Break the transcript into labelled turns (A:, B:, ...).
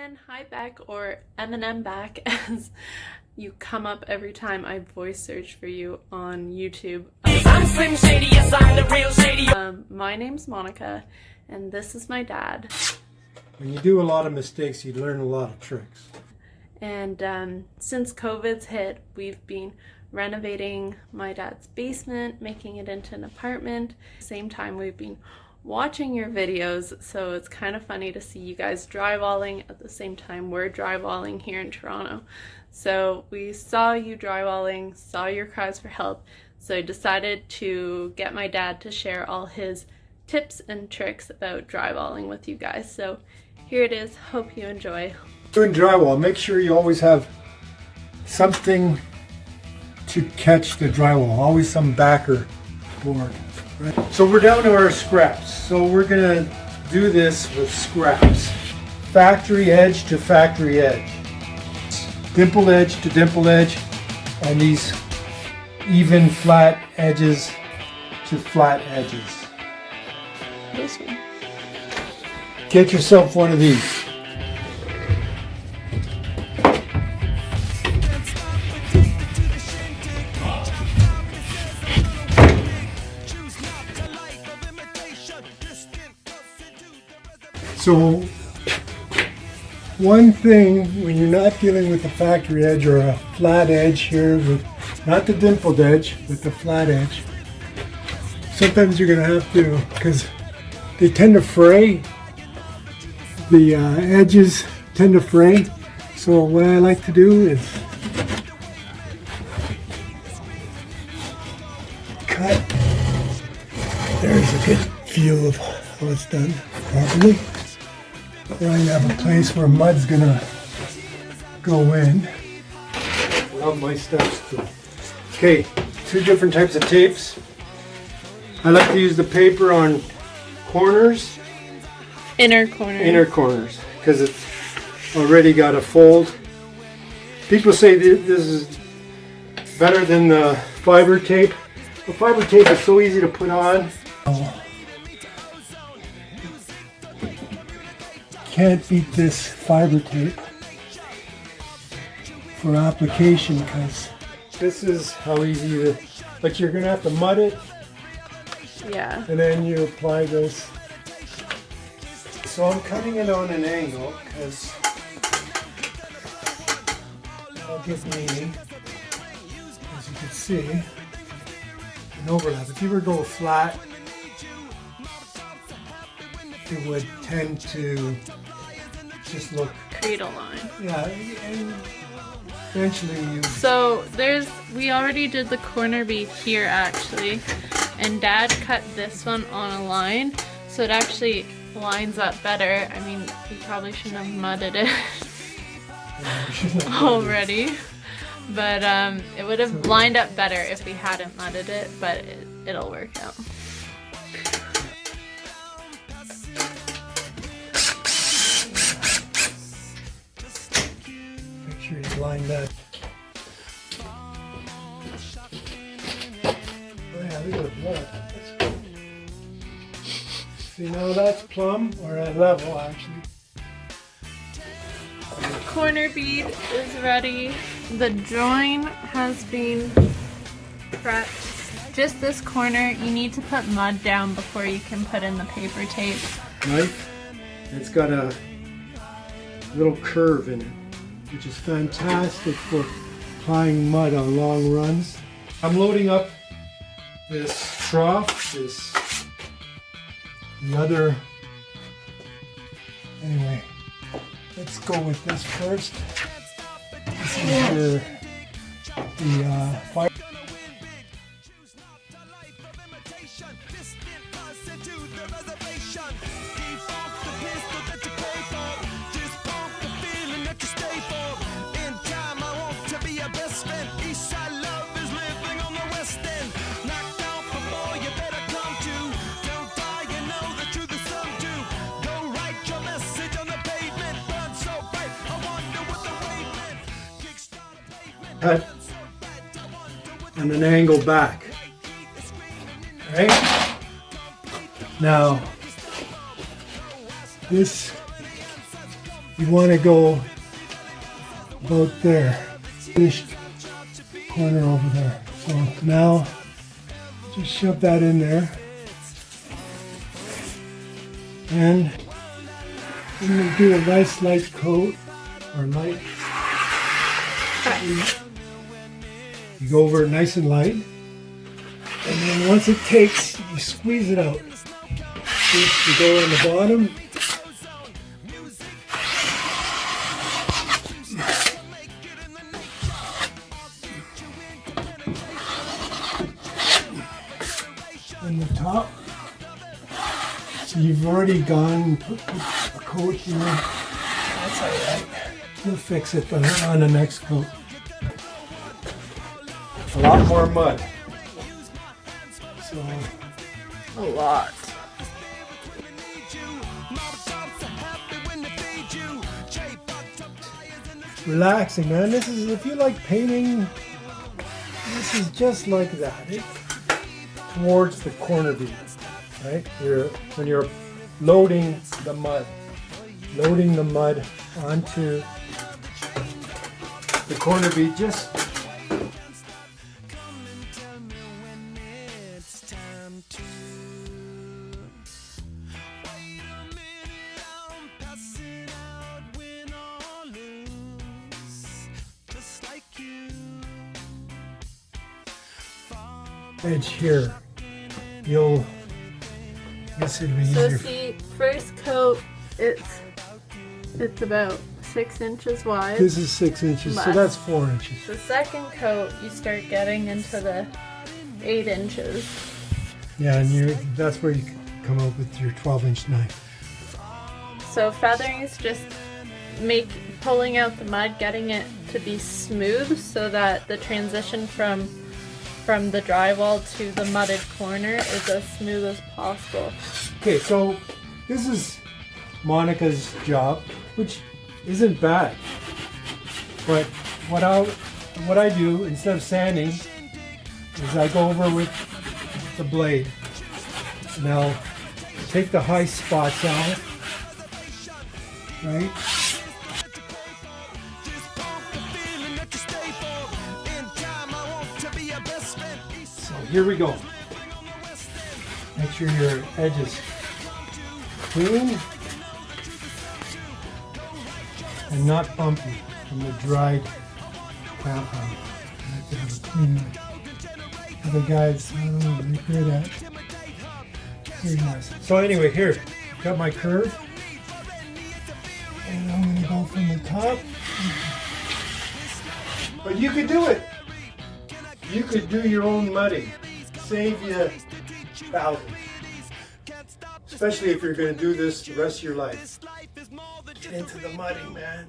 A: Eamon, hi Bec, or Eamon and Bec, as you come up every time I voice search for you on YouTube.
B: I'm Slim Shady, yes I'm the real Shady.
A: My name's Monica, and this is my dad.
C: When you do a lot of mistakes, you learn a lot of tricks.
A: And since COVID's hit, we've been renovating my dad's basement, making it into an apartment. At the same time, we've been watching your videos, so it's kind of funny to see you guys drywalling at the same time we're drywalling here in Toronto. So we saw you drywalling, saw your cries for help, so I decided to get my dad to share all his tips and tricks about drywalling with you guys. So here it is. Hope you enjoy.
C: Doing drywall, make sure you always have something to catch the drywall, always some backer board. Right. So we're down to our scraps. So we're gonna do this with scraps. Factory edge to factory edge. Dimple edge to dimple edge. And these even flat edges to flat edges.
A: This one.
C: Get yourself one of these. So one thing when you're not dealing with a factory edge or a flat edge here, with not the dimpled edge, but the flat edge, sometimes you're going to have to, because they tend to fray, the edges tend to fray. So what I like to do is cut. There's a good view of how it's done properly. Now you have a place where mud's gonna go in. Love my steps too. Okay, two different types of tapes. I like to use the paper on corners.
A: Inner corners.
C: Inner corners, because it's already got a fold. People say this is better than the fiber tape. The fiber tape is so easy to put on. Can't beat this fiber tape for application, because this is how easy to, but you're gonna have to mud it.
A: Yeah.
C: And then you apply this. So I'm cutting it on an angle because that'll give me, as you can see, an overlap. If you were to go flat, it would tend to just look,
A: Create a line.
C: yeah, and eventually you...
A: So we already did the corner bead here actually, and Dad cut this one on a line, so it actually lines up better. I mean, he probably shouldn't have mudded it already, but it would have lined up better if we hadn't mudded it, but it'll work out.
C: Make sure you line that. Oh yeah, look at the blood. That's good. See, now that's plumb, or at level actually.
A: Corner bead is ready. The join has been prepped. Just this corner, you need to put mud down before you can put in the paper tape.
C: Right? It's got a little curve in it, which is fantastic for applying mud on long runs. I'm loading up this trough, anyway, let's go with this first. This is the fire. Cut and an angle back. Right? Now, this you want to go about there. Finished corner over there. So now just shove that in there. And I'm going to do a nice light coat or light. You go over it nice and light. And then once it takes, you squeeze it out. You go on the bottom. And the top. So you've already gone and put a coat here. That's alright. You'll fix it on the next coat. A lot more mud. So
A: A lot.
C: relaxing, man. This is, if you like painting, this is just like that. It's towards the corner bead, right? When you're loading the mud onto the corner bead, just edge here. You'll, I guess it'd be
A: So
C: easier.
A: see, first coat, it's about 6 inches wide.
C: This is 6 inches, so
A: Less.
C: that's 4 inches.
A: The second coat, you start getting into the 8 inches.
C: Yeah, and that's where you come up with your 12-inch knife.
A: So feathering is just pulling out the mud, getting it to be smooth so that the transition from the drywall to the mudded corner is as smooth as possible.
C: Okay, so this is Monica's job, which isn't bad. But what I do instead of sanding is I go over with the blade and I'll take the high spots out, right? So here we go. Make sure your edge is clean and not bumpy from the dried compound. I like to have a clean one. Other guys, I don't know, they're good at it. Very nice. So anyway, here, got my curve. And I'm gonna go from the top. But you could do it. You could do your own mudding. Save you thousands. Especially if you're gonna do this the rest of your life. Get into the mudding, man.